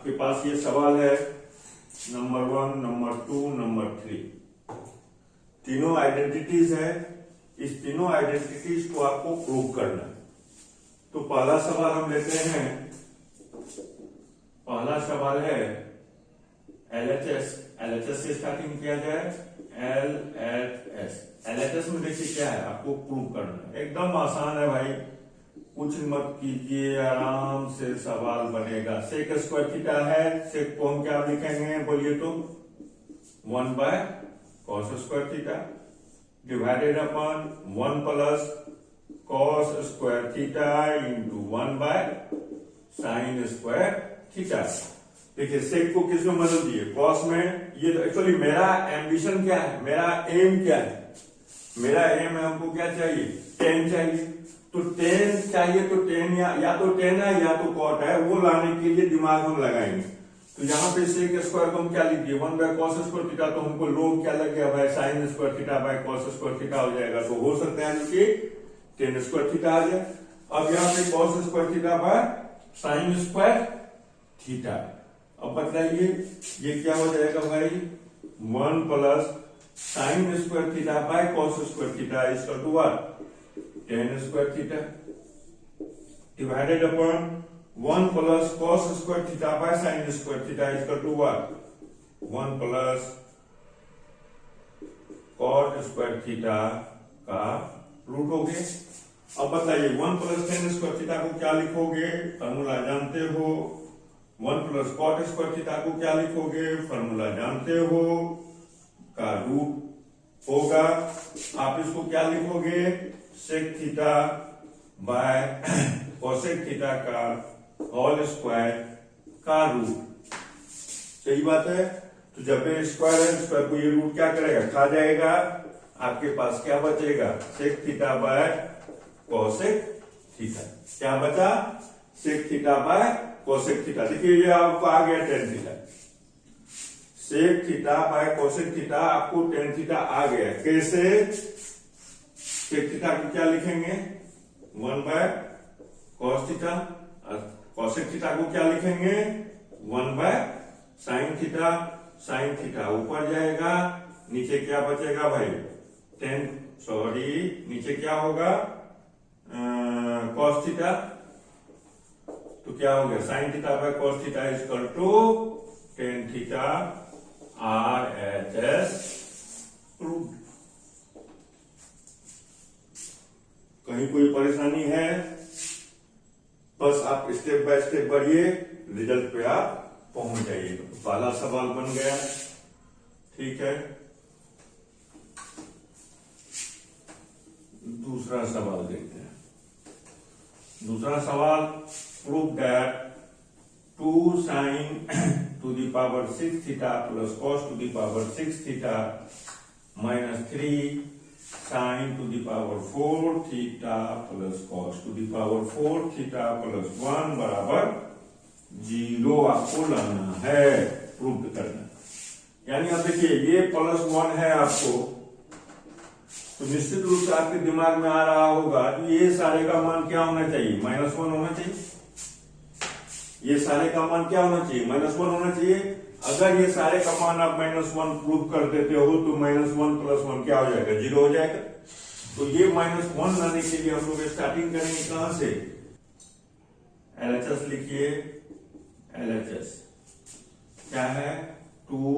आपके पास ये सवाल है नंबर 1, नंबर 2, नंबर 3, तीनों आइडेंटिटीज है। इस तीनों आइडेंटिटीज को आपको प्रूव करना है। तो पहला सवाल हम लेते हैं। पहला सवाल है LHS। LHS से स्टार्टिंग किया जाए। LHS। LHS में देखिए क्या है, आपको प्रूव करना है। एकदम आसान है भाई, कुछ मत कीजिए, आराम से सवाल बनेगा। सेक स्क्वायर थीटा है, सेक को हम क्या लिखेंगे बोलिए तो 1 by cos square theta divided upon 1 plus cos square theta into 1 by sine square theta. देखिए सेक को किस में बदल दिए, कॉस में। ये तो एक्चुअली मेरा एम्बिशन क्या है, मेरा एम क्या है, मेरा एम है हमको क्या चाहिए, टेन चाहिए। तो टेन चाहिए तो टेन या तो टेन है या तो कॉट है, वो लाने के लिए दिमाग हम लगाएंगे। तो यहाँ पे सेक स्क्वायर को हम क्या लिख दिए 1 बाय कॉस स्क्वायर थीटा, तो हमको लोग क्या लग गया भाई sign square theta by cos square theta हो जाएगा। तो हो सकता है कि टेन स्क्वायर थीटा आ जाए। अब यहाँ पे cos square theta by sine square theta. अब बताइए ये क्या हो जाएगा भाई 1 plus sine square theta by cos square theta is equal to what, tan square theta divided upon 1 plus cos square theta by sine square theta is equal to what, 1 plus cot square theta का root हो गए। अब बताइए 1 plus ten square theta को क्या लिखोगे, formula जानते हो। 1 प्लस कॉट स्क्वायर थीटा को क्या लिखोगे, फॉर्मूला जानते हो, का रूट होगा। आप इसको क्या लिखोगे, sec theta by cosec theta का होल स्क्वायर का रूट। सही बात है। तो जब ये स्क्वायर है, स्क्वायर को ये रूट क्या करेगा, खा जाएगा। आपके पास क्या बचेगा, sec theta by cosec theta. क्या बचा, sec theta by cosec theta. देखिए ये आपको आ गया tan theta. Sec theta by cosec theta आपको टेन थीटा आ गया। कैसे, सेक थीटा को क्या लिखेंगे 1 by cos theta, cosec theta को क्या लिखेंगे 1 by sine theta. Sine theta ऊपर जाएगा, नीचे क्या बचेगा भाई नीचे क्या होगा कॉस थीटा। तो क्या हो गया sine theta by cos theta is equal to tan theta RHS proved. कहीं कोई परेशानी है, बस आप स्टेप बाय स्टेप बढ़िए, रिजल्ट पे आप पहुंच जाइएगा। तो पहला सवाल बन गया, ठीक है। दूसरा सवाल देखते हैं। दूसरा सवाल, prove that 2 sign to the power 6 theta plus cos to the power 6 theta minus 3 sine to the power 4 theta plus cos to the power 4 theta plus 1 बराबर 0 आपको लाना है, प्रूव करना। यानी अब देखिए ये +1 है आपको, तो निश्चित रूप से आपके दिमाग में आ रहा होगा कि ये सारे का मान क्या होना चाहिए, -1 होना चाहिए। ये सारे का मान क्या होना चाहिए, -1 होना चाहिए। अगर ये सारे का मान आप -1 प्रूव कर देते हो तो -1 + 1 क्या हो जाएगा, 0 हो जाएगा। तो ये -1 लाने के लिए हम लोग स्टार्टिंग करेंगे कहां से, LHS लिखिए। LHS क्या है, 2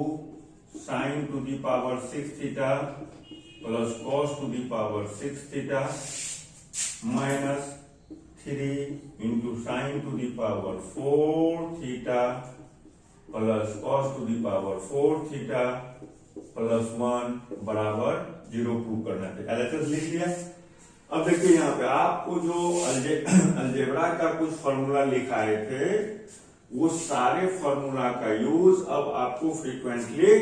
sign to the power 6 theta plus cos to the power 6 theta minus 3 into sine to the power 4 theta plus cos to the power 4 theta plus 1 बराबर 0 प्रूव करना है। LHS लिख लिया। अब देखिए यहाँ पे आपको जो अलजेब्रा का कुछ फॉर्मूला लिखाए थे, वो सारे फॉर्मूला का यूज अब आपको फ्रीक्वेंटली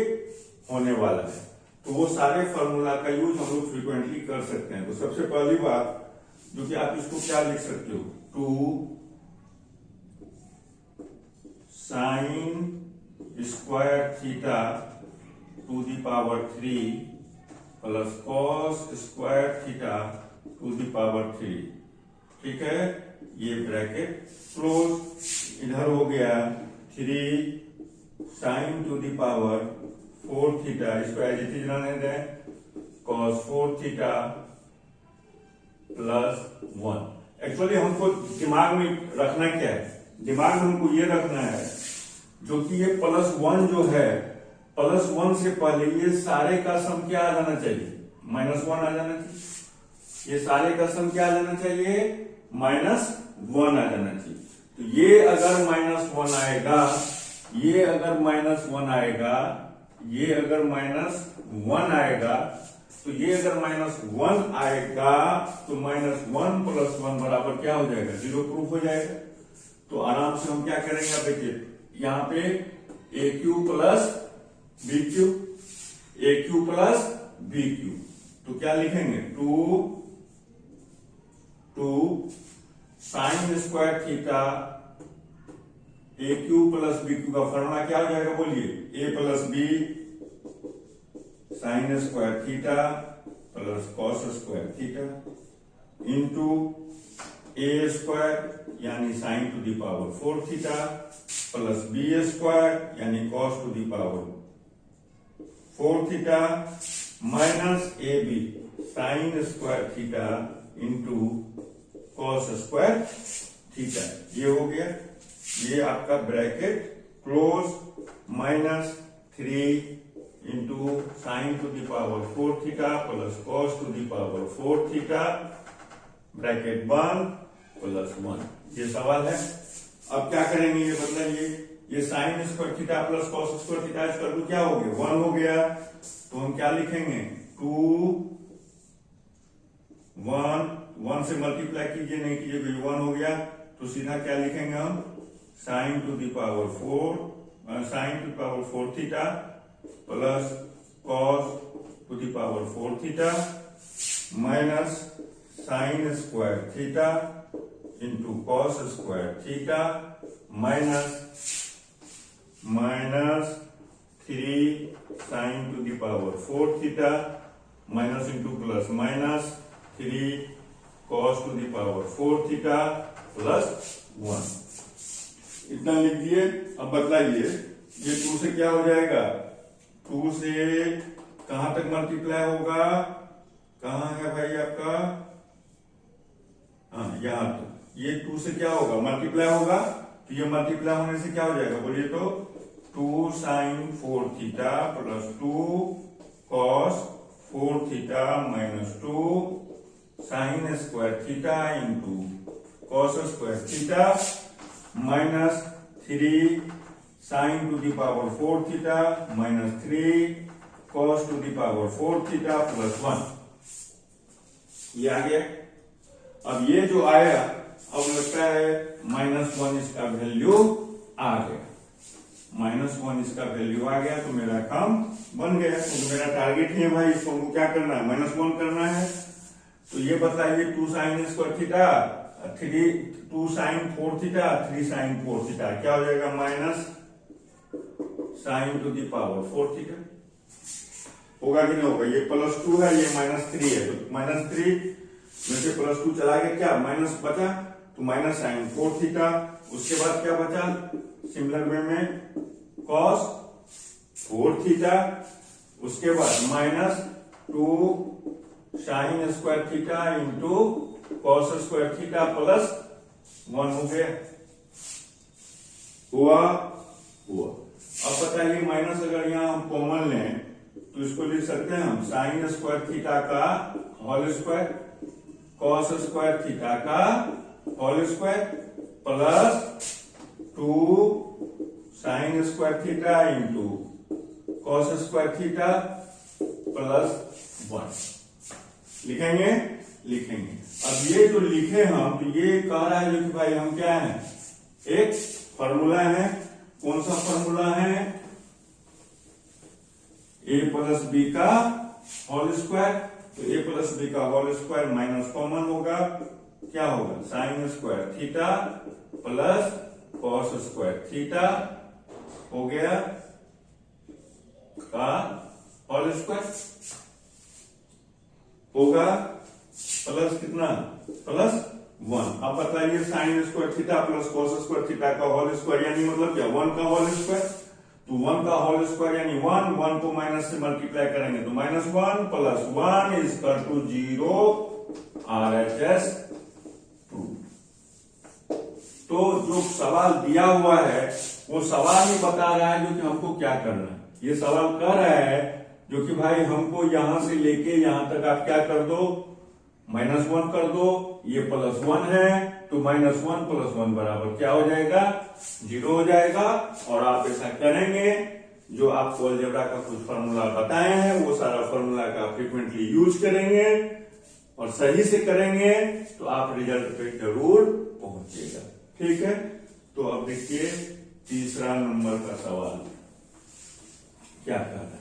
होने वाला है। तो वो सारे फॉर्मूला का यूज हम लोग फ्रीक्वेंटली कर सकते हैं। तो सबसे पहली बात जो कि आप इसको क्या लिख सकते हो, 2 sine square theta two the power 3 plus cos square theta two the power 3, ठीक है। ये ब्रैकेट क्लोज, इधर हो गया 3 sine to the power 4 theta, इसको एज इट इज रहने दें, कॉस 4 थीटा प्लस 1। एक्चुअली हमको दिमाग में रखना क्या है, दिमाग में हमको ये रखना है जो कि ये प्लस 1 जो है, प्लस 1 से पहले ये सारे का सम क्या आ जाना चाहिए, -1 आ जाना चाहिए। ये सारे का सम क्या आ जाना चाहिए, -1 आ जाना चाहिए। तो ये अगर -1 आएगा, ये अगर -1 आएगा, ये अगर -1 आएगा, तो ये अगर -1 आएगा तो -1 + 1 बराबर क्या हो जाएगा, 0 प्रूफ हो जाएगा। तो आराम से हम क्या करेंगे, आप देखिए यहां पे AQ plus BQ, AQ plus BQ, तो क्या लिखेंगे, 2 sine square theta AQ plus BQ का फॉर्मूला क्या हो जाएगा, बोलिए, A plus B sine square theta plus cos square theta into A square यानी sine to the power 4 theta plus B square यानी cos to the power 4 theta minus AB sine square theta into cos square theta. ये हो गया, ये आपका bracket close, -3 into sine to the power 4 theta plus cos to the power 4 theta bracket बंद plus 1। ये सवाल है। अब क्या करेंगे, ये बदलाइए, ये sign square theta plus cos square theta इसका रूट क्या हो गया, 1 हो गया। तो हम क्या लिखेंगे, 2 1 से मल्टीप्लाई कीजिए, नहीं कीजिए, 1 हो गया। तो सीधा क्या लिखेंगे हम, sign to the power 4 theta plus cos to the power 4 theta minus sine square theta into cos square theta minus 3 sine to the power 4 theta minus into plus minus 3 cos to the power 4 theta plus 1। इतना लिख दिए। अब बदलाइए, ये 2 से क्या हो जाएगा, 2 से कहां तक मल्टीप्लाई होगा, कहां है भाई आपका, हाँ यहां तक। ये 2 से क्या होगा, मल्टीप्लाई होगा, तो ये मल्टीप्लाई होने से क्या हो जाएगा, बोलिए तो 2 sine 4 theta plus 2 cos 4 theta minus 2 sine square theta into cos square theta minus 3 sine to the power 4 theta minus 3 cos to the power 4 theta plus 1। ये आ गया। अब ये जो आया, अब लगता है -1 इसका वैल्यू आ गया, -1 इसका वैल्यू आ गया, तो मेरा काम बन गया। तो मेरा टारगेट ही है भाई, इसको हमको क्या करना है, -1 करना है। तो ये बताइए 2 sine square theta 2 sine 4 theta 3 sine 4 theta क्या हो जाएगा, minus sine to the power 4 theta होगा कि नहीं होगा। ये +2 है, ये -3 है, तो -3 में से +2 चला गया, क्या माइनस बचा, तो माइनस साइन 4 थीटा। उसके बाद क्या बचा, सिमिलर वे में कॉस 4 थीटा, उसके बाद -2 sine square theta into cos square theta plus 1 हो गया, हुआ। अब बताइए माइनस अगर यहां हम कॉमन लें तो इसको लिख सकते हैं हम साइन स्क्वायर थीटा का whole square cos square theta का whole square plus 2 sine square theta into cos square theta plus 1 लिखेंगे। अब ये जो लिखे हम, तो ये कह रहा है जो कि भाई हम क्या है, एक फॉर्मूला है। कौन सा फॉर्मूला है, a प्लस बी का होल स्क्वायर। तो a प्लस बी का होल स्क्वायर माइनस कॉमन होगा, क्या होगा, sign square theta plus cos square theta हो गया का होल स्क्वायर होगा प्लस कितना, प्लस 1। अब बताइए sign square theta plus cos square theta का होल स्क्वायर यानी मतलब क्या 1 का होल स्क्वायर। तो 1 का होल स्क्वायर यानी 1 को माइनस से मल्टीप्लाई करेंगे तो -1 plus 1 is equal to 0 RHS 2। तो जो सवाल दिया हुआ है वो सवाल ही बता रहा है जो कि हमको क्या करना है। ये सवाल कह रहा है जो कि भाई हमको यहां से लेके यहां तक आप क्या कर दो -1 कर दो, ये +1 है तो -1 + 1 बराबर क्या हो जाएगा 0 हो जाएगा। और आप ऐसा करेंगे जो आपको अलजेब्रा का कुछ फॉर्मूला बताए हैं वो सारा फॉर्मूला का फ्रीक्वेंटली यूज करेंगे और सही से करेंगे तो आप रिजल्ट पे जरूर पहुंचेगा। ठीक है, तो अब देखिए तीसरा नंबर का सवाल क्या कर रहा है।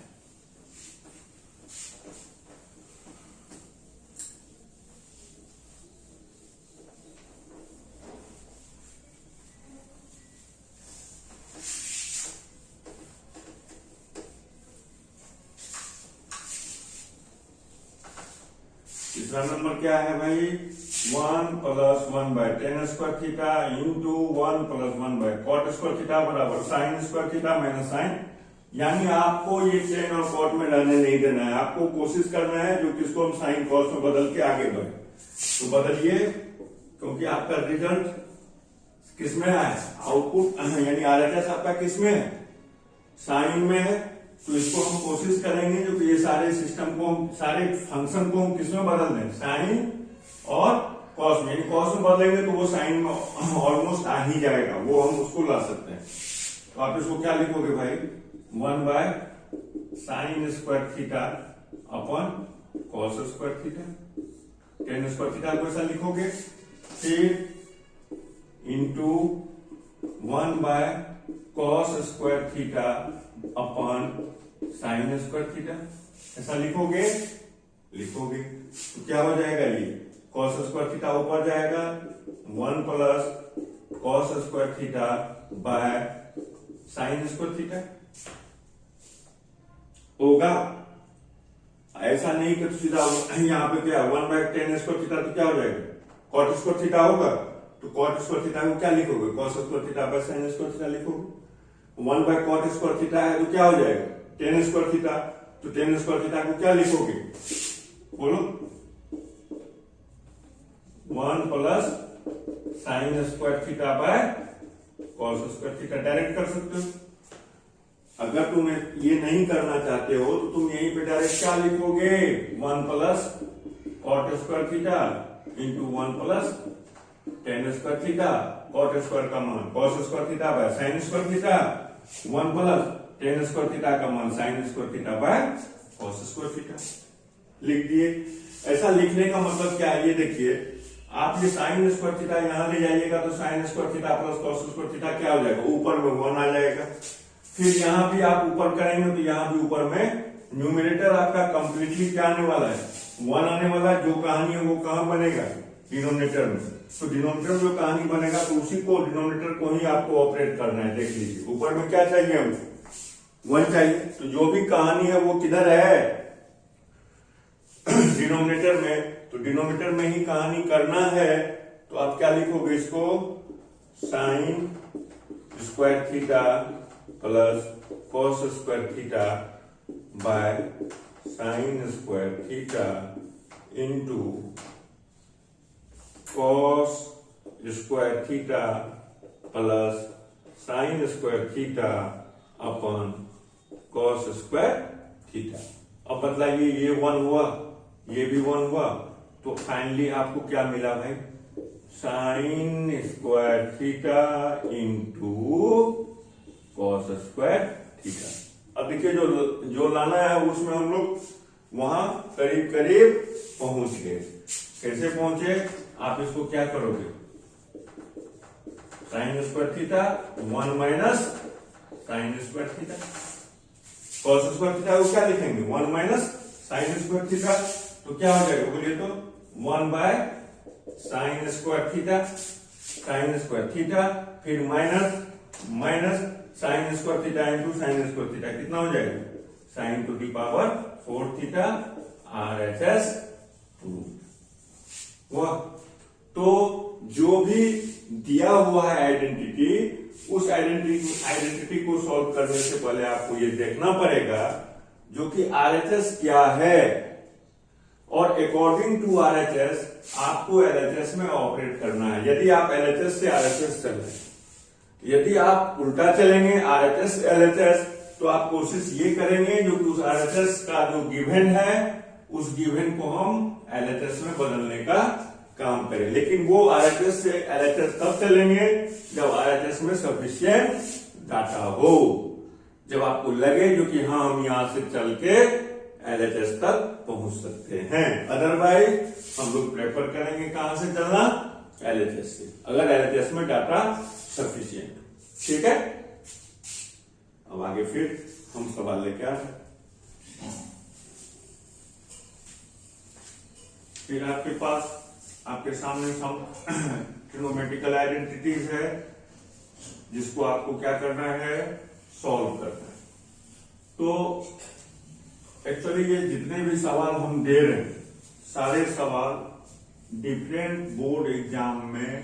तीसरा नंबर क्या है भाई 1 + 1/tan square theta into 1 + 1/cot square theta बराबर sin square theta minus sine. यानी आपको ये tan और cot में रहने नहीं देना है, आपको कोशिश करना है जो किसको हम sin cos में बदल के आगे बढ़े। तो बदलिए क्योंकि आपका रिजल्ट किसमें है आउटपुट यानी RHS आपका किसमें है साइन में है। तो इसको हम कोशिश करेंगे जो कि ये सारे सिस्टम को सारे फंक्शन को हम किसमें बदल दें साइन और कॉस में। कॉस में बदलेंगे तो वो साइन में ऑलमोस्ट आ ही जाएगा, वो हम उसको ला सकते हैं। तो आप इसको क्या लिखोगे भाई 1/sin square theta upon cos square theta, tan square theta को ऐसा लिखोगे, फिर into 1/cos square theta upon sine square theta ऐसा लिखोगे तो क्या हो जाएगा ये कॉस स्क्वायर थीटा ऊपर जाएगा 1 + cos square theta by sine square theta होगा। ऐसा नहीं कि तो सीधा यहाँ पे क्या 1/tan स्क्वायर थीटा तो क्या हो जाएगा cot स्क्वायर थीटा होगा। तो cot स्क्वायर थीटा को क्या लिखोगे cos square theta by sine square theta लिखोगे। 1/cot स्क्वायर थीटा है तो क्या हो जाएगा tan स्क्वायर थीटा। तो tan स्क्वायर थीटा को क्या लिखोगे बोलो 1 + sin square theta bye cos square theta direct कर सकते हो। अगर तुम ये नहीं करना चाहते हो तो तुम यहीं पे डायरेक्ट क्या लिखोगे 1 + cot square theta into 1 + tan square theta cot square का मान cos square theta bye sin square theta 1 + tan square theta का मान sin square theta bye cos square theta लिख दिए। ऐसा लिखने का मतलब क्या है ये देखिए, आप ये sin स्क्वायर थीटा यहां ले जाइएगा तो sin square theta plus cos square theta क्या हो जाएगा ऊपर में 1 आ जाएगा। फिर यहां भी आप ऊपर करेंगे तो यहां भी ऊपर में न्यूमरेटर आपका कंप्लीटली क्या आने वाला है 1 आने वाला है। जो कहानी है वो कहां बनेगा डिनोमिनेटर में। तो डिनोमिनेटर में जो कहानी बनेगा तो उसी को डिनोमिनेटर को ही आपको ऑपरेट करना है। देख लीजिए ऊपर में क्या चाहिए हमको 1 चाहिए। तो जो भी कहानी है वो किधर है डिनोमिनेटर में। तो डिनोमिनेटर में ही कहानी करना है तो आप क्या लिखोगे इसको sign square theta plus cos square theta by sine square theta into cos square theta plus sine square theta upon cos square theta. अब बतलाइए ये 1 हुआ ये भी 1 हुआ तो फाइनली आपको क्या मिला भाई sign square theta into cos square theta. अब देखिए जो लाना है उसमें हम लोग वहां करीब करीब पहुंच गए। कैसे पहुंचे आप इसको क्या करोगे sign square theta 1 - sign square theta cos square theta को क्या लिखेंगे 1 - साइन स्क्वायर थीटा। तो क्या हो जाएगा बोलिए तो 1/sin square theta sine square theta फिर minus sine square theta into sine square theta कितना हो जाएगा sin to the power 4 theta RHS 2 हुआ। तो जो भी दिया हुआ है आइडेंटिटी, उस आइडेंटिटी को सॉल्व करने से पहले आपको ये देखना पड़ेगा जो कि आरएचएस क्या है, और अकॉर्डिंग टू आरएचएस आपको एलएचएस में ऑपरेट करना है। यदि आप एलएचएस से आरएचएस चल रहे हैं, यदि आप उल्टा चलेंगे आरएचएस एलएचएस, तो आप कोशिश ये करेंगे जो कि उस आरएचएस का जो गिवन है उस गिवन को हम एलएचएस में बदलने का काम करें। लेकिन वो आरएचएस से एलएचएस तब चलेंगे जब आरएचएस में सफिशिएंट डाटा हो, जब आपको लगे जो कि हाँ हम यहां से चल के एलएचएस तक पहुंच सकते हैं। अदरवाइज हम लोग प्रेफर करेंगे कहां से चलना, एलएचएस से, अगर एलएचएस में डाटा सफिशिएंट। ठीक है, अब आगे फिर हम सवाल लेके आ रहे हैं। फिर आपके पास आपके सामने सम ट्रिग्नोमेट्रिकल आइडेंटिटीज है जिसको आपको क्या करना है, सॉल्व करना है। तो एक्चुअली ये जितने भी सवाल हम दे रहे हैं सारे सवाल डिफरेंट बोर्ड एग्जाम में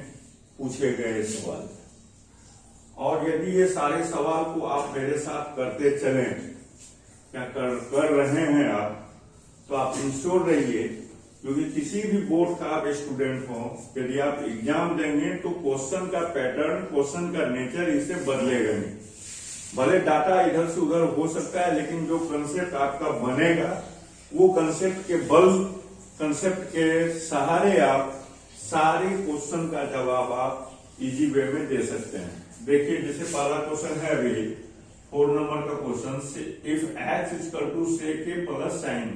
पूछे गए सवाल, और यदि ये सारे सवाल को आप मेरे साथ करते चलें, क्या कर रहे हैं आप, तो आप इंश्योर रहिए क्योंकि किसी भी बोर्ड का आप स्टूडेंट हो, यदि आप एग्जाम देंगे तो क्वेश्चन का पैटर्न, क्वेश्चन का नेचर इससे बदलेगा नहीं। भले डाटा इधर से उधर हो सकता है, लेकिन जो कंसेप्ट आपका बनेगा वो कंसेप्ट के सहारे आप सारे क्वेश्चन का जवाब आप इजी वे में दे सकते हैं। देखिए जैसे पहला क्वेश्चन है अभी 4 नंबर का question, if x equal to sec a plus sin a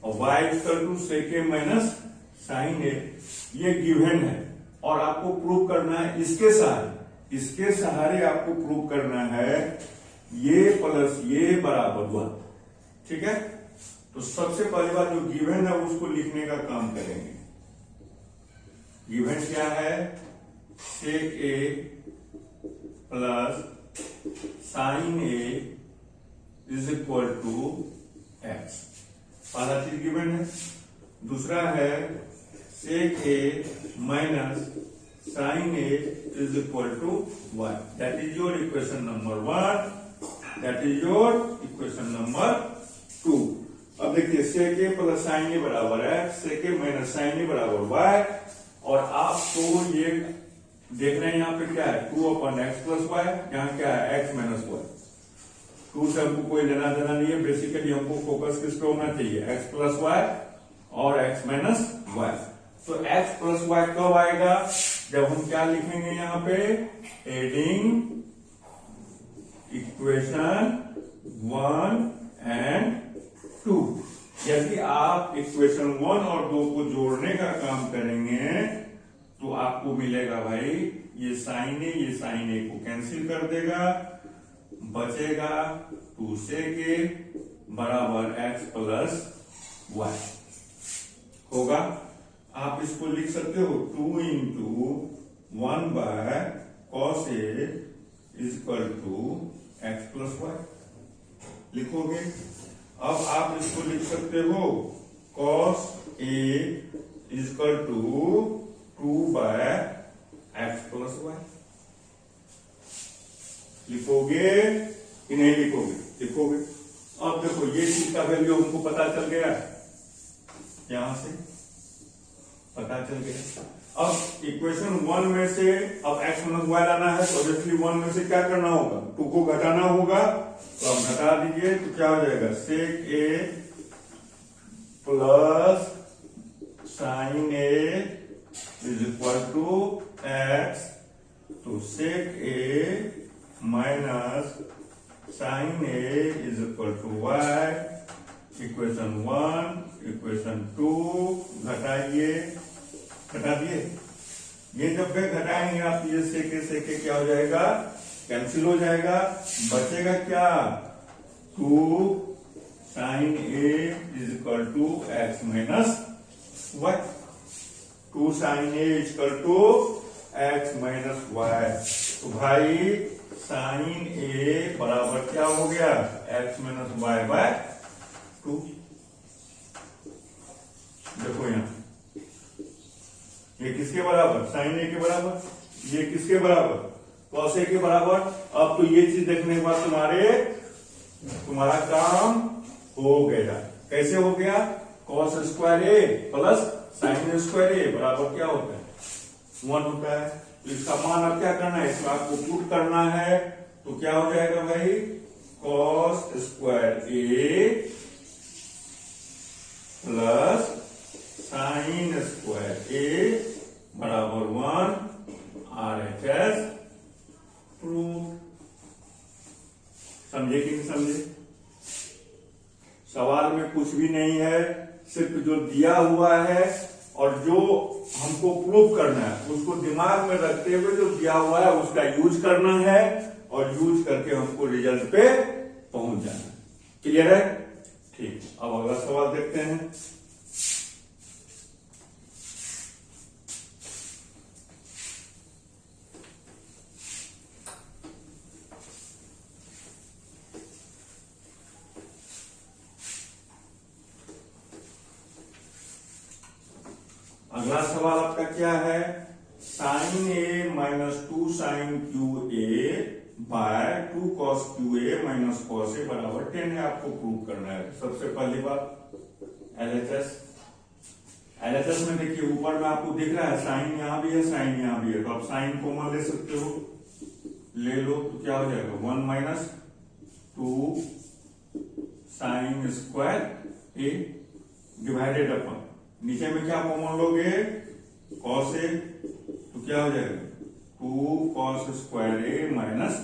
और y equal to sec a minus sin a, ये गिवन है और आपको प्रूव करना है इसके सहारे आपको प्रूव करना है ये प्लस ये बराबर 1। ठीक है, तो सबसे पहली बात जो गिवन है उसको लिखने का काम करेंगे। गिवन क्या है, sec a plus sin a is equal to x, पहला चीज गिवन है। दूसरा है sec a minus sin a is equal to 1. That is your equation number 1. That is your equation number 2. अब देखिए sec a plus sin a बराबर है sec a minus sin a बराबर y, और आपको ये देख रहे हैं यहाँ पे क्या है 2/x प्लस y, यहाँ क्या है x माइनस y। 2 से हमको कोई लेना देना नहीं है, बेसिकली हमको फोकस किस पे होना चाहिए, x प्लस y और x माइनस y। तो x प्लस y कब आएगा, जब हम क्या लिखेंगे यहाँ पे, एडिंग इक्वेशन 1 एंड 2। यदि आप इक्वेशन 1 और 2 को जोड़ने का काम करेंगे तो आपको मिलेगा भाई ये साइन ए को कैंसिल कर देगा, बचेगा 2 sec a बराबर x प्लस y होगा। आप इसको लिख सकते हो 2 into 1 by cos a is equal to x plus y लिखोगे। अब आप इसको लिख सकते हो cos a is equal to 2 by x plus y. लिखोगे कि नहीं लिखोगे, लिखोगे। अब देखो ये चीज का वैल्यू हमको पता चल गया, यहां से पता चल गया। अब इक्वेशन 1 में से अब x माइनस वाई लाना है तो ऑब्वियसली 1 में से क्या करना होगा, 2 को घटाना होगा। तो अब घटा दीजिए तो क्या हो जाएगा, sec a plus sin a is equal to x, तो sec a minus sin a is equal to y। Equation 1 equation 2 घटाइए, घटा दिए। ये जब वे घटाएंगे आप ये सेके क्या हो जाएगा, कैंसिल हो जाएगा। बचेगा क्या, 2 sin a is equal to x minus y. 2 sin a is equal to x minus y. तो भाई sin a बराबर क्या हो गया, एक्स माइनस वाई बाय 2। देखो ये किसके बराबर, साइन ए के बराबर, ये किसके बराबर, कॉस ए के बराबर। अब तो ये चीज देखने के बाद तुम्हारा काम हो गया। कैसे हो गया, कॉस स्क्वायर ए प्लस साइन स्क्वायर ए बराबर क्या होता है, 1 होता है। तो इसका मान अब क्या करना है, इसको आपको पुट करना है। तो क्या हो जाएगा भाई, कॉस स्क्वायर ए प्लस साइन स्क्वायर ए बराबर 1 RHS प्रूफ। समझे कि नहीं समझे, सवाल में कुछ भी नहीं है, सिर्फ जो दिया हुआ है और जो हमको प्रूफ करना है उसको दिमाग में रखते हुए जो दिया हुआ है उसका यूज करना है और यूज करके हमको रिजल्ट पे पहुंच जाना। क्लियर है, ठीक। अब अगला सवाल देखते हैं। अगला सवाल आपका क्या है, sine A minus 2 sine Q A by 2 cos Q A minus cos A बराबर 10 है, आपको प्रूव करना है। सबसे पहली बात एलएचएस में देखिए ऊपर में आपको दिख रहा है साइन यहां भी है, साइन यहां भी है, तो आप साइन कॉमन ले सकते हो, ले लो तो क्या हो जाएगा 1 माइनस 2 साइन स्क्वायर ए डिवाइडेड अपॉन, नीचे में क्या कॉमन लोगे, कॉस ए, तो क्या हो जाएगा 2 कॉस स्क्वायर ए माइनस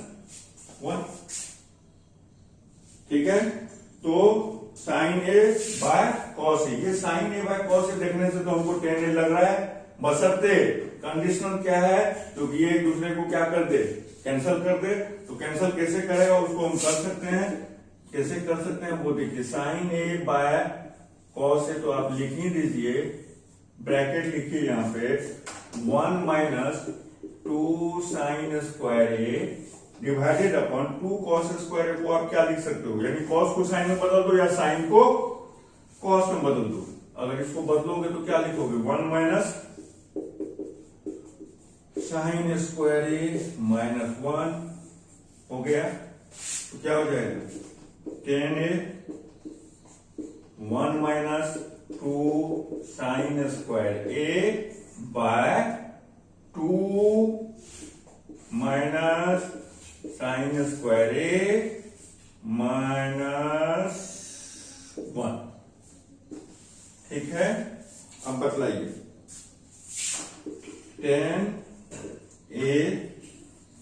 1। ठीक है, तो साइन ए बाय कॉस ए, ये साइन ए बाय कॉस ए देखने से तो हमको 10 ए लग रहा है, बशर्ते कंडीशनल क्या है, तो ये एक दूसरे को क्या कर दे, कैंसिल कर दे। तो कैंसिल कैसे करेगा उसको हम कर सकते हैं, कैसे कर सकते हैं वो देखिए, साइन ए बाय कॉस ए तो आप लिख ही दीजिए, ब्रैकेट लिखिए यहां पे 1 माइनस 2 साइन स्क्वायर ए डिवाइडेड अपॉन 2 कॉस स्क्वायर ए को आप क्या लिख सकते हो, यानी कॉस को साइन में बदल दो या साइन को कॉस में बदल दो। अगर इसको बदलोगे तो क्या लिखोगे 1 minus sine square A minus 1 हो गया, तो क्या हो जाएगा 10 ए 1 minus 2 sine square A by 2 minus sine square A minus 1। ठीक है, अब बतलाइए 10 ए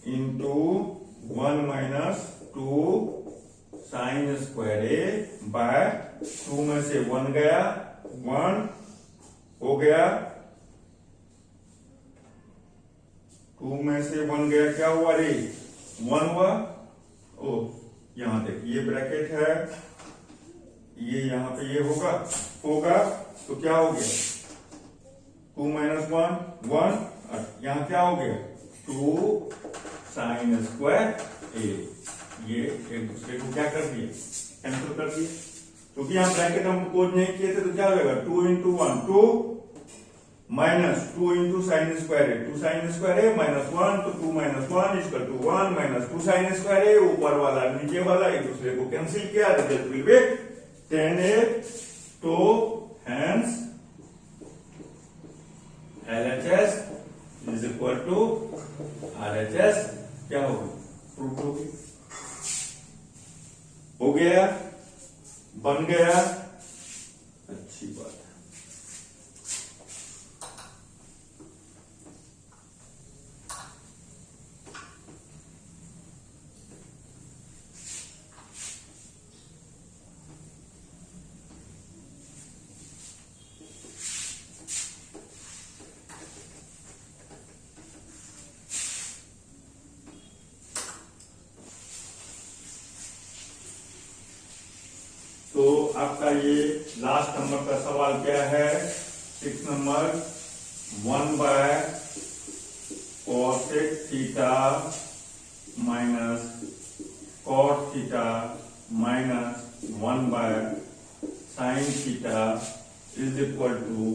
into 1 minus 2 sine square A by 2 में से 1 गया, 1 हो गया, 2 में से 1 गया, क्या हुआ रे 1 हुआ। ओ यहां देखिए ये ब्रैकेट है, ये यहां पे ये होगा तो क्या हो गया 2 माइनस 1 1, यहां क्या हो गया 2 साइन स्क्वायर ए, ये एक दूसरे को क्या कर दिए, कैंसिल कर दिए। क्योंकि यहां ब्रैकेट हम कोड नहीं किए थे तो क्या होगा 2 into 1 2 minus 2 into sine square A, 2 sine square A minus 1, तो 2 minus 1 equal to 1 minus 2 sine square A, ऊपर वाला नीचे वाला एक दूसरे को कैंसिल किया, रिजल्ट विल बी 10 ए। तो hence LHS is equal to RHS क्या होगा, प्रूफ होगी, हो गया, बन गया, अच्छी बात है। तो आपका ये लास्ट नंबर का सवाल क्या है, 6 number 1 by cosec theta minus cot theta minus 1 by sine theta is equal to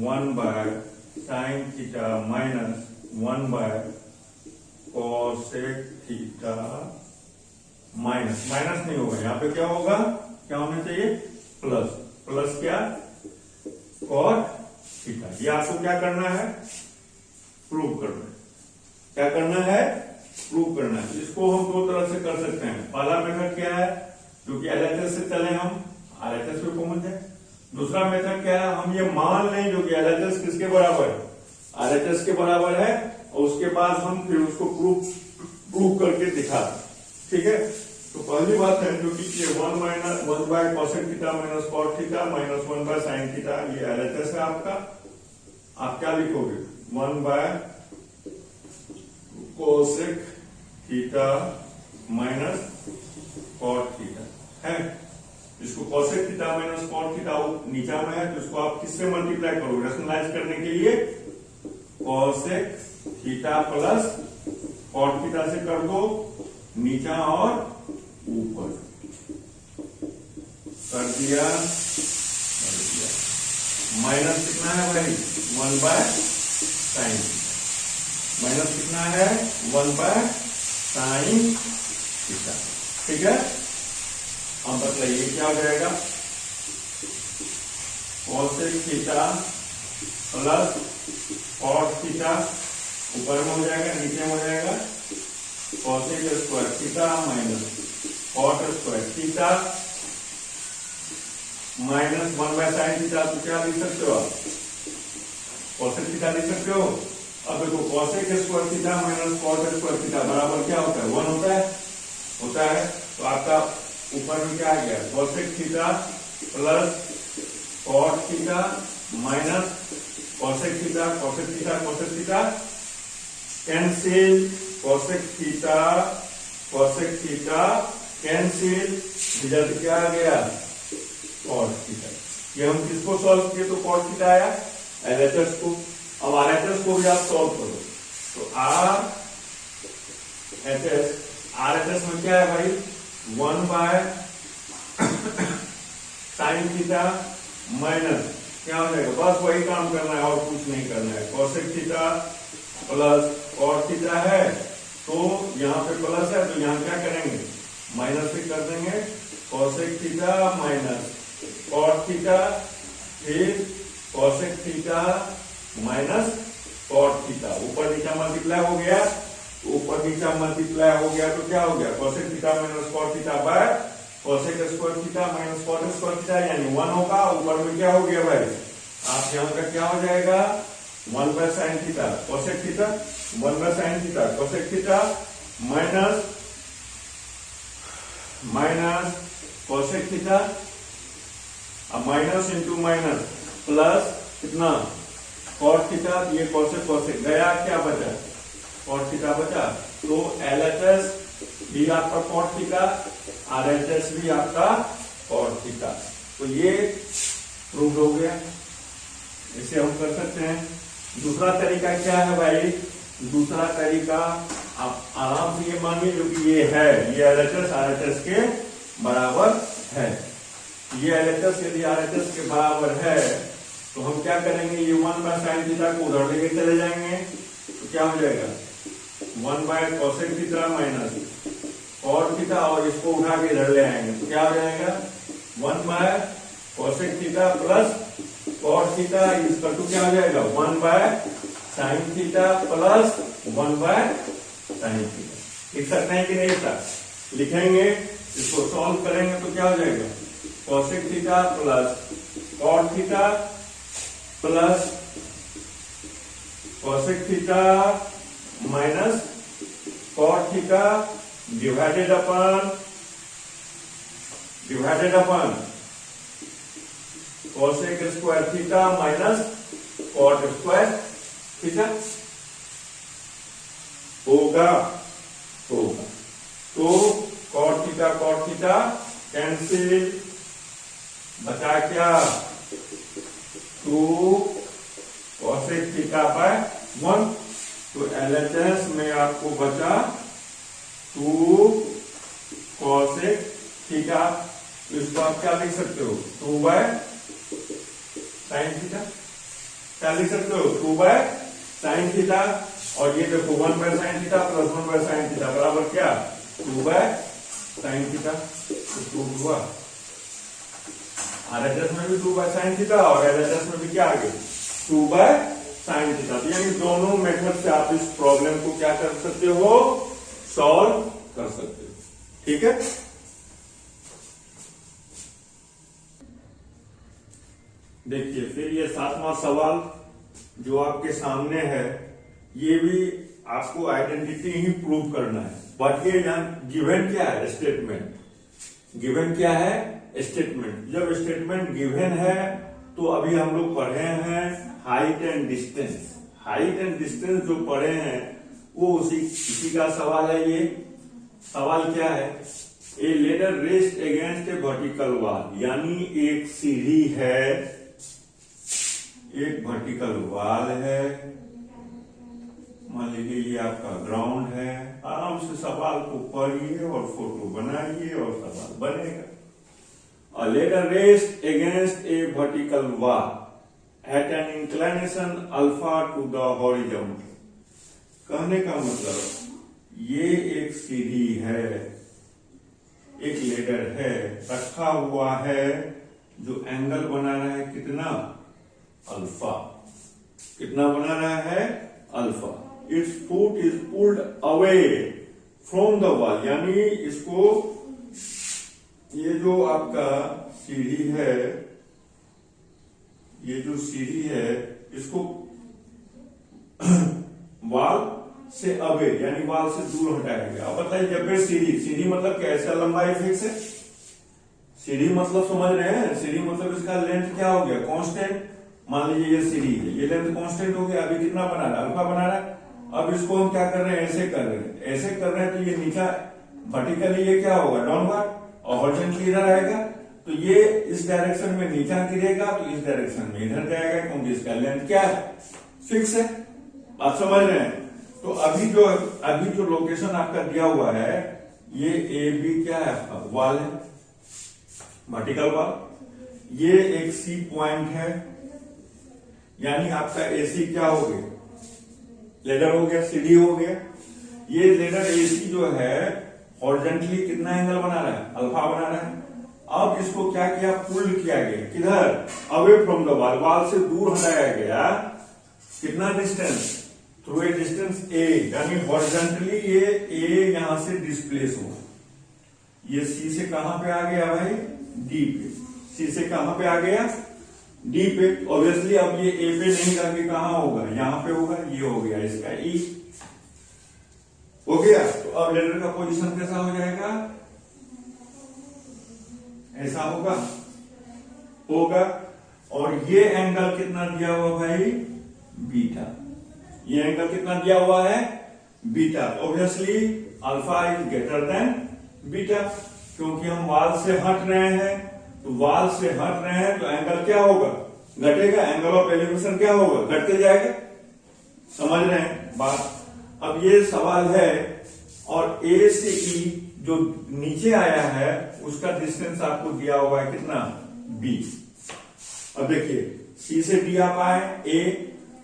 1 by sine theta minus 1 by cosec theta minus, minus नहीं होगा यहाँ पे, क्या होगा, क्या होना चाहिए, प्लस, प्लस क्या, कॉट थीटा। ये आपको क्या करना है, प्रूव करना है, क्या करना है, प्रूव करना है। इसको हम दो तरह से कर सकते हैं। पहला मेथड क्या है, जो कि एलएचएस से चले हम आरएचएस पे पहुंच जाए। दूसरा मेथड क्या है, हम ये मान लें जो कि एलएचएस किसके बराबर है, आरएचएस के बराबर है, और उसके बाद हम फिर उसको प्रूव करके दिखा, ठीक है। तो पहली बात है जो कि ये 1 by cosec theta minus cot theta minus 1 by sine theta, ये एलएचएस है आपका। आप क्या लिखोगे, 1 by cosec theta minus cot theta है। इसको cosec theta minus cot theta नीचा में है, तो इसको आप किससे मल्टीप्लाई करोगे, रेशनलाइज करने के लिए cosec theta plus cot theta से कर दो, नीचा और ऊपर कर दिया, माइनस कितना है भाई, 1 बाय साइन, माइनस कितना है, 1 बाय साइन थीटा, ठीक है। अब बताइए क्या हो जाएगा, cosec theta plus cot theta ऊपर में हो जाएगा, नीचे में हो जाएगा cosec square theta minus cot square theta minus 1 by sine theta. तो क्या लिख सकते हो आप, कोसेक थीटा लिख सकते हो। अब देखो cosec square theta minus cot square theta बराबर क्या होता है, 1 होता है। तो आपका ऊपर में क्या आ गया, cosec theta plus cot theta minus cosec theta, cosec theta, cosec theta cancel, cosec theta cancel, result क्या आ गया, कॉट थीटा। ये हम किसको सॉल्व किए, तो कॉट थीटा आया, एलएचएस को। अब आरएचएस को भी आप सॉल्व करो, तो आरएचएस में क्या है भाई, 1 बाय साइन थीटा माइनस क्या हो जाएगा, बस वही काम करना है और कुछ नहीं करना है, cosec theta plus cot theta है, तो यहाँ पे प्लस है, तो यहाँ क्या करेंगे, माइनस भी कर देंगे, cosec theta minus cot theta, फिर cosec theta minus cot theta, ऊपर नीचा मल्टीप्लाई हो गया, ऊपर नीचा मल्टीप्लाई हो गया तो क्या हो गया, cosec theta minus cot theta by cosec square theta minus cot square theta, यानी 1 होगा। ऊपर में क्या हो गया भाई, आप यहाँ का क्या हो जाएगा, 1 by sine theta cosec theta, 1 by sine theta cosec theta minus cosec theta, अब माइनस इंटू माइनस प्लस कितना, कॉट थीटा, ये कोसेक कोसेक गया, क्या बचा, कॉट थीटा बचा। तो एलएचएस भी आपका कॉट थीटा, आरएचएस भी आपका कॉट थीटा, तो ये प्रूव हो गया। इसे हम कर सकते हैं। दूसरा तरीका क्या है भाई, दूसरा तरीका आप आराम से ये मानिए जो कि ये है, ये एलएचएस आरएचएस के बराबर है। ये एलएचएस यदि आरएचएस के बराबर है तो हम क्या करेंगे, ये 1 बाय साइन थीटा को उधर लेके चले जाएंगे, तो क्या हो जाएगा, 1 by cosec theta minus cot theta, और इसको उठा के इधर ले आएंगे, तो क्या हो जाएगा, 1 by cosec theta plus cot theta इसका टू क्या हो जाएगा, 1 by sine theta plus 1 by sine theta. लिख सकते हैं कि नहीं सर, लिखेंगे, इसको सॉल्व करेंगे तो क्या हो जाएगा, cosec theta plus cot theta plus cosec theta minus cot theta divided अपन cosec square theta minus cot square theta होगा। तो कॉट थीटा कैंसिल, बचा क्या, 2 कोसेक थीटा बाय 1, तो एलएचएस में आपको बचा 2 कोसेक थीटा, तो इसको आप क्या लिख सकते हो, 2 बाय साइन थीटा। क्या लिख सकते हो 2/sin थीटा, और ये देखो 1/sin theta plus 1/sin theta बराबर क्या 2/sin थीटा। तो प्रूव हुआ। RHS में भी 2/sin थीटा और LHS में भी क्या आ गया 2/sin थीटा। तो यानी दोनों मेथड से आप इस प्रॉब्लम को क्या कर सकते हो, सॉल्व कर सकते हो। ठीक है, देखिए फिर ये 7वां सवाल जो आपके सामने है, ये भी आपको आइडेंटिटी ही प्रूव करना है। बट ये गिवन क्या है, स्टेटमेंट। गिवन क्या है, स्टेटमेंट। जब स्टेटमेंट गिवन है तो अभी हम लोग पढ़े हैं height and distance. Height and distance जो पढ़े हैं वो इसी का सवाल है। ये सवाल क्या है, ए लेडर रेस्ट अगेंस्ट ए वर्टिकल वॉल, यानी एक सीढ़ी है, एक वर्टिकल वॉल है, मान लीजिए ये आपका ग्राउंड है। आराम से सवाल को पढ़िए और फोटो बनाइए और सवाल बनेगा। A ladder rests against a vertical wall at an inclination alpha to the horizontal। कहने का मतलब ये एक सीढ़ी है, एक लेडर है, रखा हुआ है, जो एंगल बना रहा है कितना अल्फा। कितना बना रहा है alpha. It's foot is pulled away from the wall, यानी इसको, ये जो आपका सीढ़ी है, ये जो सीढ़ी है इसको वॉल से अवे यानी वॉल से दूर हटाया गया। अब बताइए जब सीढ़ी मतलब क्या, ऐसा लंबाई फिक्स है। सीढ़ी मतलब समझ रहे हैं, सीढ़ी मतलब इसका लेंथ क्या हो गया कांस्टेंट। मान लीजिए ये सीढ़ी है, ये लेंथ कांस्टेंट हो गया। अभी कितना बना रहा है, अल्फा बना रहा है। अब इसको हम क्या कर रहे हैं, ऐसे कर रहे हैं, ऐसे कर रहे हैं, तो ये नीचा वर्टिकली ये क्या होगा डाउनवर्ड, और हॉरिजॉन्टली इधर आएगा। तो ये इस डायरेक्शन में नीचा गिरेगा, तो इस डायरेक्शन में इधर जाएगा, क्योंकि इसका लेंथ क्या है फिक्स है। आप समझ रहे हैं। तो अभी जो लोकेशन आपका दिया हुआ है, ये ए बी क्या है आपका वॉल है, वर्टिकल वॉल। ये एक सी पॉइंट है, यानी आपका एसी क्या हो गया, लेडर हो गया, सीढ़ी हो गया। ये लेडर एसी जो है हॉरिजॉन्टली कितना एंगल बना रहा है, अल्फा बना रहा है। अब इसको क्या किया, पुल किया गया, किधर, away from the wall, wall से दूर हटाया गया। कितना डिस्टेंस, थ्रू ए डिस्टेंस ए, यानी हॉरिजॉन्टली ये ए यहां से डिस्प्लेस हुआ। ये सी से कहां पे आ गया भाई, डी पे। सी से कहां पे आ गया, डी पे। ऑब्वियसली अब ये ए पे नहीं करके कहां होगा, यहां पे होगा। ये हो गया इसका ई, हो गया। तो अब लेटर का पोजीशन कैसा हो जाएगा, ऐसा होगा। और ये एंगल कितना दिया हुआ भाई, बीटा। ये एंगल कितना दिया हुआ है, beta. Obviously alpha is greater than beta, क्योंकि हम वॉल से हट रहे हैं। तो वॉल से हट रहे हैं तो एंगल क्या होगा, घटेगा। एंगल ऑफ एलिवेशन क्या होगा, घटते जाएगा। समझ रहे हैं बात। अब ये सवाल है, और ए से ई जो नीचे आया है उसका डिस्टेंस आपको दिया हुआ है कितना, बी। अब देखिए सी से डी आप आए ए,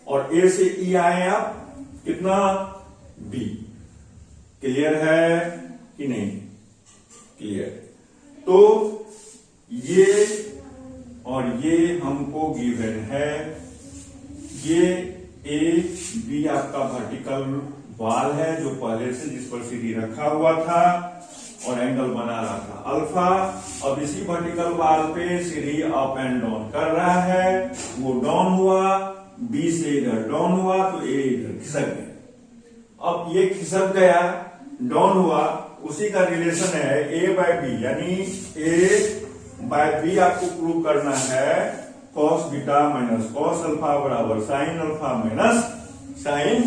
और ए से ई आए आप कितना, बी। क्लियर है कि नहीं, क्लियर। तो ये और ये हमको गिवन है। ये ए बी आपका वर्टिकल वॉल है, जो पहले से जिस पर सीढ़ी रखा हुआ था और एंगल बना रहा था अल्फा। अब इसी वर्टिकल वॉल पे सीढ़ी अप एंड डाउन कर रहा है, वो डाउन हुआ, बी से इधर डाउन हुआ, तो ए इधर खिसक गया। अब ये खिसक गया, डाउन हुआ, उसी का रिलेशन है ए बाय बी, यानी ए बाय बी आपको प्रूव करना है। Cos beta minus cos alpha बराबर sine alpha minus sine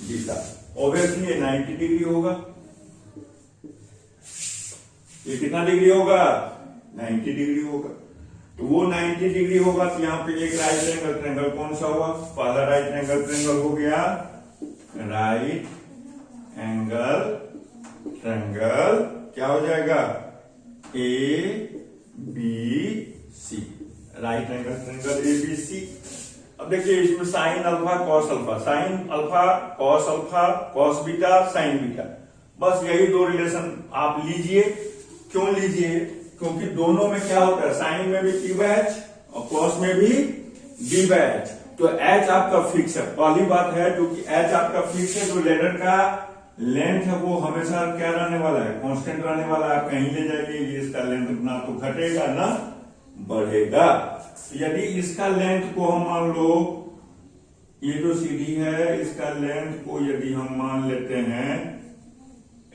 beta. Obviously ये 90 डिग्री होगा। ये कितना डिग्री होगा, 90 डिग्री होगा। तो वो 90 डिग्री होगा, तो यहां पे एक राइट एंगल ट्रायंगल कौन सा हुआ, पहला राइट एंगल ट्रायंगल हो गया, राइट एंगल ट्रायंगल क्या हो जाएगा, A B C, right angle triangle A B C. अब देखिए इसमें sine alpha cos alpha, sine alpha cos beta sine beta, बस यही दो रिलेशन आप लीजिए। क्यों लीजिए? क्योंकि दोनों में क्या होता है, साइन में भी पी बाय एच और कॉस में भी डी बाय एच। तो एच आपका फिक्स है, पहली बात है, क्योंकि एच आपका फिक्स है, जो लेडर का लेंथ है वो हमेशा क्या रहने वाला है, कांस्टेंट रहने वाला है। आप कहीं ले जाएंगे ये इसका लेंथ ना तो घटेगा ना बढ़ेगा। यदि इसका लेंथ को हम मान लो, ये जो सीढ़ी है इसका लेंथ को यदि हम मान लेते हैं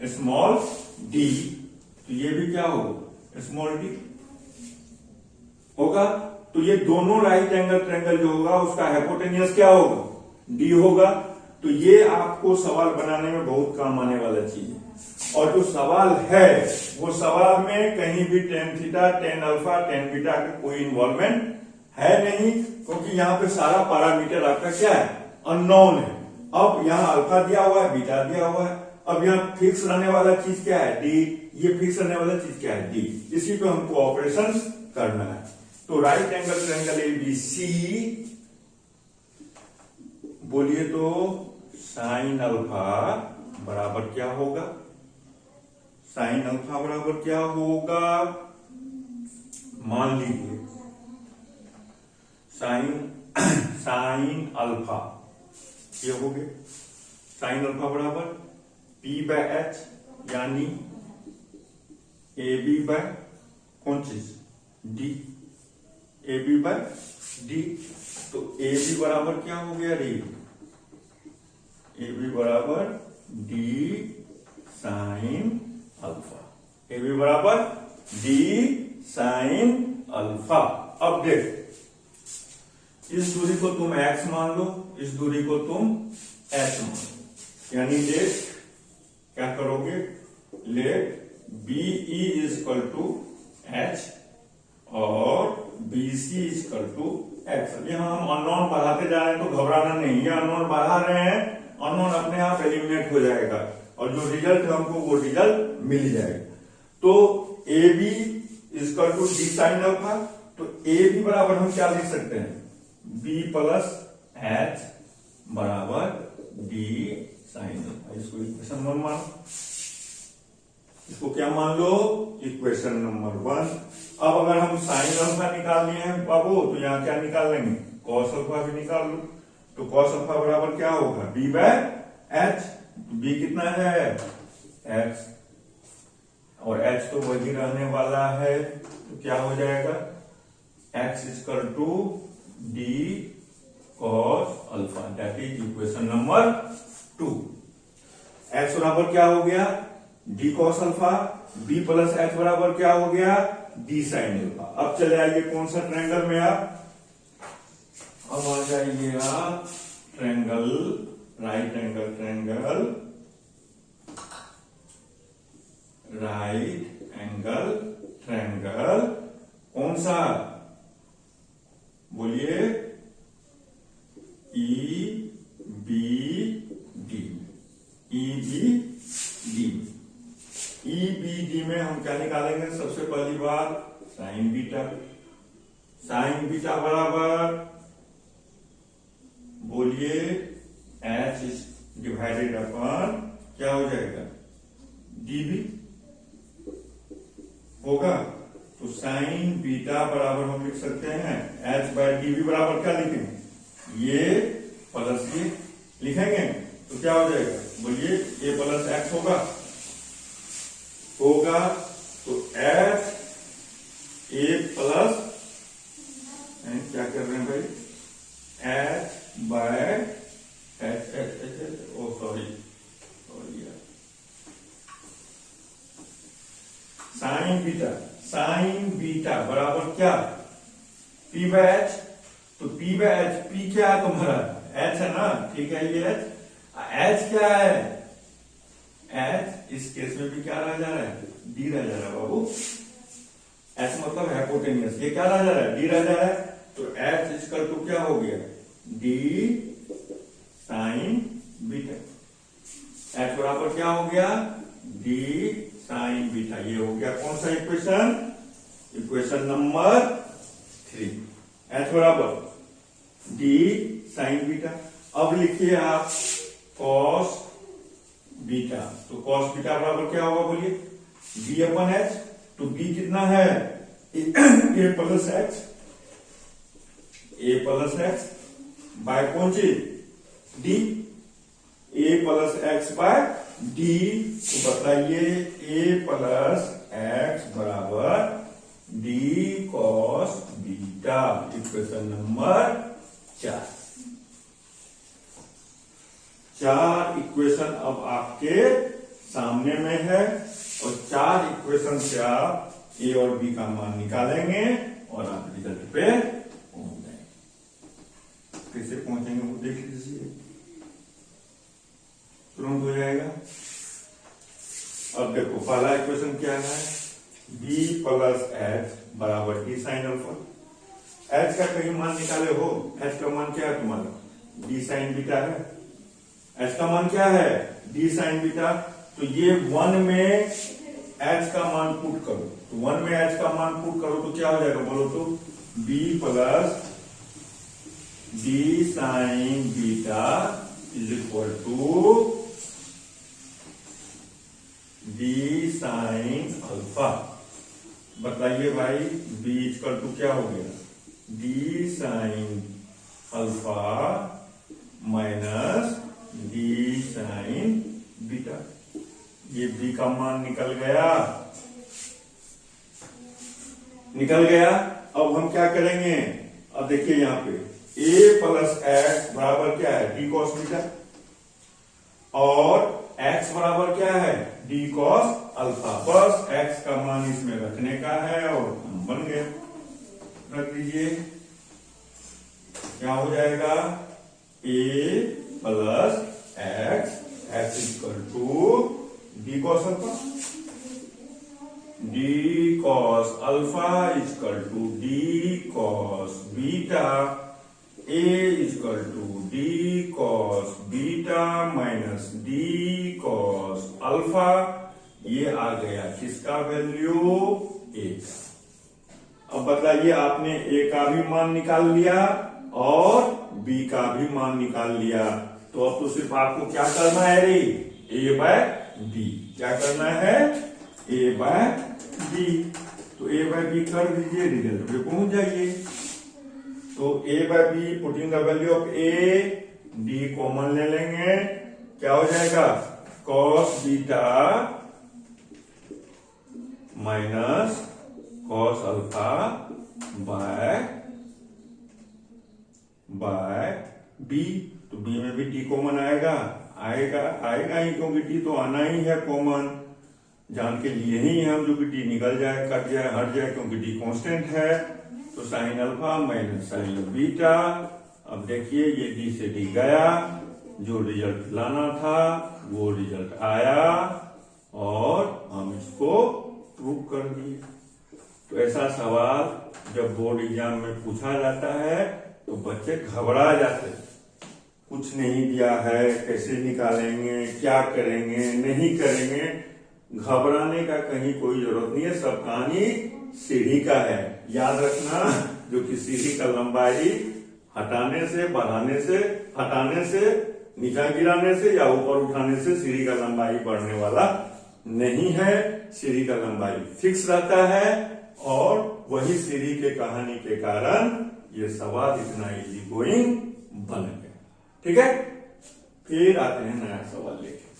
स्मॉल डी, तो ये भी क्या होगा, स्मॉल डी होगा। तो ये दोनों राइट एंगल ट्रायंगल जो होगा उसका हाइपोटेनियस क्या होगा, डी होगा। तो ये आपको सवाल बनाने में बहुत काम आने वाला चीज है। और जो सवाल है वो सवाल में कहीं भी tan theta, tan alpha, tan beta का कोई इन्वॉल्वमेंट है नहीं, क्योंकि यहाँ पे सारा पैरामीटर आपका क्या है, अननोन है। अब यहाँ अल्फा दिया हुआ है, बीटा दिया हुआ है, अब यहाँ फिक्स रहने वाला चीज क्या है, डी। ये फिक्स रहने वाला चीज क्या है, डी। इसी पे हमको ऑपरेशन करना है। तो राइट एंगल ट्रायंगल एबीसी, बोलिए तो साइन अल्फा बराबर क्या होगा, साइन अल्फा बराबर क्या होगा, मान लीजिए साइन अल्फा ये हो गया, साइन अल्फा बराबर पी बाय एच, यानी ए बी बाय कौन चीज, D, A B by D. तो ए बी बराबर क्या हो गया, डी, ए बी बराबर D sine alpha, A B बराबर डी साइन अल्फा। अब देख, इस दूरी को तुम x मान लो, इस दूरी को तुम h मान लो, यानी देख क्या करोगे, let B E is equal to H और B C is equal to X. यहां हम अननोन बढ़ाते जा रहे हैं, तो घबराना नहीं, ये अननोन बढ़ा रहे हैं, अननोन अपने आप एलिमिनेट हो जाएगा और जो रिजल्ट है हमको वो रिजल्ट मिल जाएगा। तो A B is equal to D sine alpha, तो ए बी बराबर हम क्या लिख सकते हैं, बी प्लस एच बराबर डी साइन अल्फा। इसको इक्वेशन नंबर मानो, इसको क्या मान लो, इक्वेशन नंबर 1। अब अगर हम साइन अल्फा निकाल लिए हैं बाबू, तो यहाँ क्या निकाल लेंगे, कॉस अल्फा भी निकाल लो। तो कॉस अल्फा बराबर क्या होगा, बी बाय एच। बी कितना है, एक्स, और एच तो वही रहने वाला है, तो क्या हो जाएगा, x equal to D cos alpha, that is equation number 2। X बराबर क्या हो गया, D cos alpha, B plus H बराबर क्या हो गया, डी साइन अल्फा। अब चले आइए कौन सा ट्रायंगल में आप, अब आ जाइए आप triangle, right angle triangle, right angle triangle कौन सा, बोलिए, E B D, E B D. E B D में हम क्या निकालेंगे, सबसे पहली बात साइन बीटा, साइन बीटा बराबर बोलिए एच डिवाइडेड अपॉन क्या हो जाएगा, डीबी होगा। तो साइन बीटा बराबर हम लिख सकते हैं एच बाय डीबी बराबर क्या लिखेंगे, ये प्लस ये लिखेंगे, तो क्या हो जाएगा, बोलिए ए प्लस एक्स होगा, तो एच ए प्लस क्या कर रहे हैं भाई, H by H H H, O sorry sine beta बराबर क्या, पी बाय एच। तो पी बाय एच, पी क्या है तुम्हारा, एच है ना, ठीक है, ये एच क्या है, एच इस केस में भी क्या रह जा रहा है, डी रह जा रहा है बाबू। एच मतलब हाइपोटेनियस, ये क्या रह जा रहा है, डी रह जा रहा है। तो एच इक्वल टू क्या हो गया, डी साइन बीटा, एच बराबर क्या हो गया, डी साइन बीटा। ये हो गया कौन सा इक्वेशन, इक्वेशन नंबर 3। एच बराबर डी साइन बीटा। अब लिखिए आप कॉस बीटा, तो कॉस बीटा बराबर क्या होगा बोलिए, बी अपन एच। तो बी कितना है, ए प्लस एक्स, ए प्लस एक्स बाय कौन चीज, डी, ए प्लस एक्स बाय डी। तो बताइए ए प्लस एक्स बराबर D cos beta, equation number 4। 4 equation अब आपके सामने में है और 4 इक्वेशन से आप ए और बी का मान निकालेंगे और आप रिजल्ट पे पहुंच जाएंगे। कैसे पहुंचेंगे वो देख लीजिए, तुरंत हो जाएगा। अब देखो पहला इक्वेशन क्या है, बी प्लस एच बराबर डी साइन अल्फा। एच का कहीं मान निकाले हो, एच का मान क्या है तुम्हारा, डी साइन बीटा है। एच का मान क्या है, डी साइन बीटा। तो ये 1 में एच का मान पुट करो, तो 1 में एच का मान पुट करो तो क्या हो जाएगा बोलो तो, B plus D sine beta is equal to D sine alpha. बताइए भाई बी इक्वल टू क्या हो गया, D sine alpha minus D sine beta. ये बी का मान निकल गया, निकल गया। अब हम क्या करेंगे, अब देखिए यहां पे ए प्लस एक्स बराबर क्या है, डी कॉस बीटा, और एक्स बराबर क्या है, डी कॉस अल्फा। बस एक्स का मान इसमें रखने का है और हम बन गए। रख दीजिए, क्या हो जाएगा, A plus X, X equal to D cos alpha, D cos alpha equal to D cos beta, A equal to D cos beta minus D cos alpha. ये आ गया किसका वैल्यू, ए का। अब बताइए आपने ए का भी मान निकाल लिया और बी का भी मान निकाल लिया, तो अब तो सिर्फ आपको क्या करना है रे, ए बाय बी। क्या करना है, ए बाय बी। तो ए बाय बी कर दीजिए, रिजल्ट पे पहुंच जाइए। तो A by B putting the value of A, D common ले लेंगे, क्या हो जाएगा, cos beta minus cos alpha by B. तो बी में भी टी कॉमन आएगा, आएगा ही, क्योंकि टी तो आना ही है कॉमन, जान के लिए ही हम जो कि टी निकल जाए, कट जाए, हट जाए, क्योंकि टी कांस्टेंट है। तो sign alpha minus sine beta. अब देखिए ये डी से डी गया, जो रिजल्ट लाना था वो रिजल्ट आया और हम इसको प्रूव कर दिए। तो ऐसा सवाल जब बोर्ड एग्जाम में पूछा जाता है तो बच्चे घबरा जाते हैं, कुछ नहीं दिया है, कैसे निकालेंगे, क्या करेंगे, नहीं करेंगे। घबराने का कहीं कोई जरूरत नहीं है, सब कहानी सीढ़ी का है। याद रखना, जो कि सीढ़ी का लंबाई हटाने से, बढ़ाने से, हटाने से, नीचा गिराने से या ऊपर उठाने से सीढ़ी का लंबाई बढ़ने वाला नहीं है। सीढ़ी का लंबाई फिक्स रहता है और वही सीढ़ी के कहानी के कारण ये सवाल इतना इजी गोइंग बन गया। ठीक है, फिर आते हैं नया सवाल लेके।